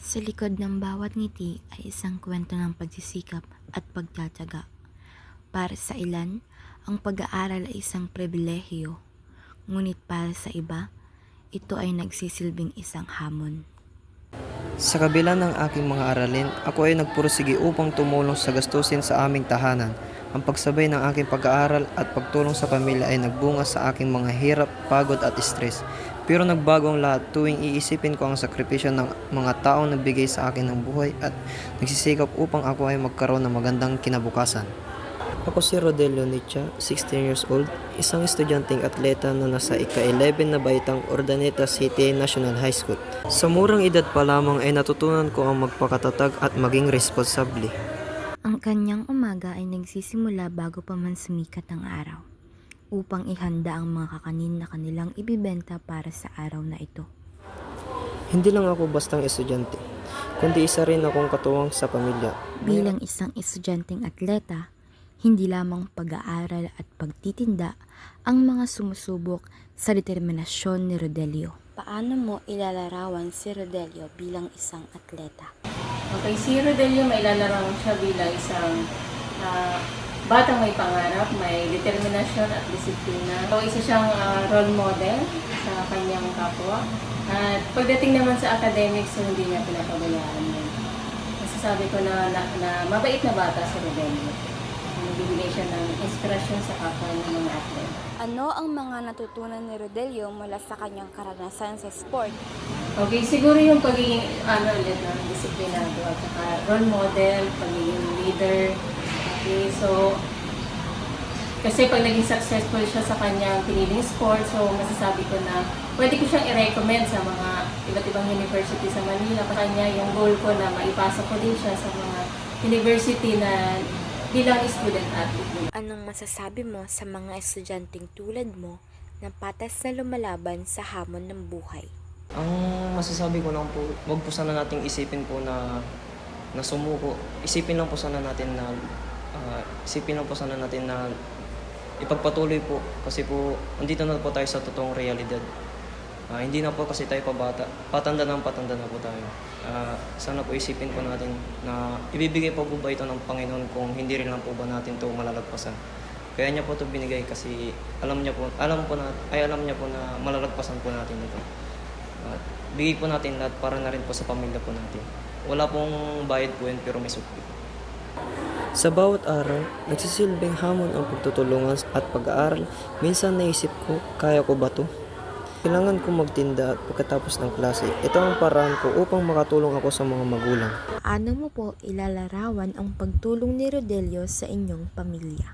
Sa likod ng bawat ngiti ay isang kwento ng pagsisikap at pagtatiyaga. Para sa ilan, ang pag-aaral ay isang pribilehiyo, ngunit para sa iba, ito ay nagsisilbing isang hamon. Sa kabila ng aking mga aralin, ako ay nagpursige upang tumulong sa gastusin sa aming tahanan. Ang pagsabay ng aking pag-aaral at pagtulong sa pamilya ay nagbunga sa aking mga hirap, pagod at stress. Pero nagbago ang lahat tuwing iisipin ko ang sakripisyo ng mga taong nagbigay sa akin ng buhay at nagsisikap upang ako ay magkaroon ng magandang kinabukasan. Ako si Rodelio Nicha, 16 years old, isang estudyanteng atleta na nasa ika-11 na baitang Urdaneta City National High School. Sa murang edad pa lamang ay natutunan ko ang magpakatatag at maging responsable. Ang kanyang umaga ay nagsisimula bago pa man sumikat ang araw, upang ihanda ang mga kakanin na kanilang ibibenta para sa araw na ito. Hindi lang ako bastang estudyante, kundi isa rin akong katuwang sa pamilya. Bilang isang estudyanteng atleta, hindi lamang pag-aaral at pagtitinda ang mga sumusubok sa determinasyon ni Rodelio. Paano mo ilalarawan si Rodelio bilang isang atleta? Okay, si Rodelio may ilalarawan siya bilang isang batang may pangarap, may determinasyon at disiplina. So, isa siyang role model sa kanyang kapwa. At pagdating naman sa academics, so hindi niya pinapabayaan yun. Masasabi ko na mabait na bata si Rodelio. Nagbibigay siya ng inspirasyon sa kapwa ng mga athlete. Ano ang mga natutunan ni Rodelio mula sa kanyang karanasan sa sport? Okay, siguro yung pagiging disiplinado at saka role model, pagiging leader. Okay, so kasi pag naging successful siya sa kanyang piniling sport, so masasabi ko na pwede ko siyang i-recommend sa mga iba't ibang university sa Manila. Kanya yung goal ko na maipasa ko din siya sa mga university na bilang student athlete. Anong masasabi mo sa mga estudyanteng tulad mo na patas na lumalaban sa hamon ng buhay? Ang masasabi ko lang po, wag po sana nating isipin po na sumuko. Isipin lang po sana natin na ipagpatuloy po kasi po andito na po tayo sa totoong realidad. Hindi na po kasi tayo pabata. Patanda na po tayo. Sana po isipin po natin na ibibigay po ba ito ng Panginoon kung hindi rin lang po ba natin ito malalagpasan. Kaya niya po ito binigay kasi alam niya po na malalagpasan po natin ito. At bigay po natin lahat para na rin po sa pamilya po natin. Wala pong bayad po yun pero may sukli. Sa bawat araw, nagsisilbing hamon ang pagtutulungan at pag-aaral. Minsan naisip ko, kaya ko ba to? Kailangan ko magtinda at pagkatapos ng klase. Ito ang paraan ko upang makatulong ako sa mga magulang. Ano mo po ilalarawan ang pagtulong ni Rodelio sa inyong pamilya?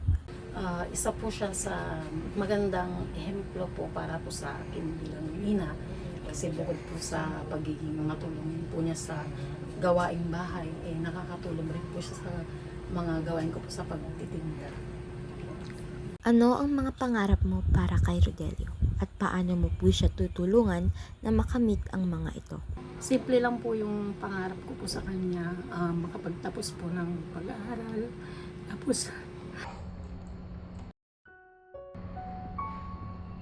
Isa po siya sa magandang ehemplo po para po sa akin bilang ina. Kasi bukod po sa pagiging matulungin po niya sa gawaing bahay, nakakatulong rin po siya sa mga gawain ko po sa pagtitinda. Ano ang mga pangarap mo para kay Rodelio? At paano mo po siya tutulungan na makamit ang mga ito? Simple lang po yung pangarap ko po sa kanya, makapagtapos po ng pag-aaral. Tapos,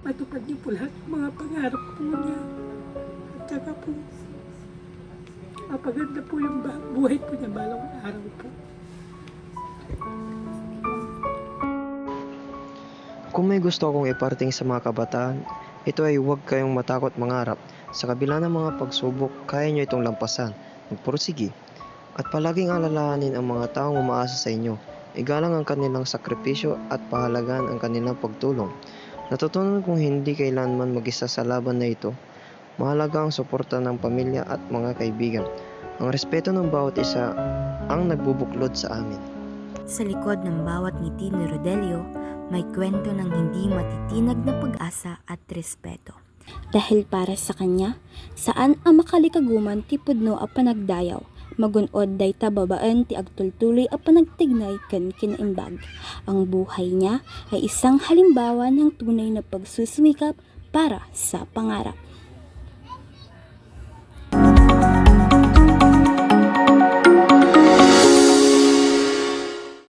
matupad niyo po lahat ng mga pangarap po niya. At saka po, mapaganda po yung buhay po niya balang araw po. Kung may gusto akong iparting sa mga kabataan, ito ay huwag kayong matakot mangarap. Sa kabila ng mga pagsubok, kaya nyo itong lampasan. Magpursige. At palaging alalahanin ang mga taong umaasa sa inyo. Igalang ang kanilang sakripisyo at pahalagan ang kanilang pagtulong. Natutunan kong hindi kailanman mag-isa sa laban na ito. Mahalaga ang suporta ng pamilya at mga kaibigan. Ang respeto ng bawat isa ang nagbubuklod sa amin. Sa likod ng bawat ngiti ni Rodelio, may kwento ng hindi matitinag na pag-asa at respeto. Dahil para sa kanya, saan ang makalikaguman ti pudno a panagdayaw, magunod day tababaan ti agtultuloy a panagtignay ken kinaimbag. Ang buhay niya ay isang halimbawa ng tunay na pagsusumikap para sa pangarap.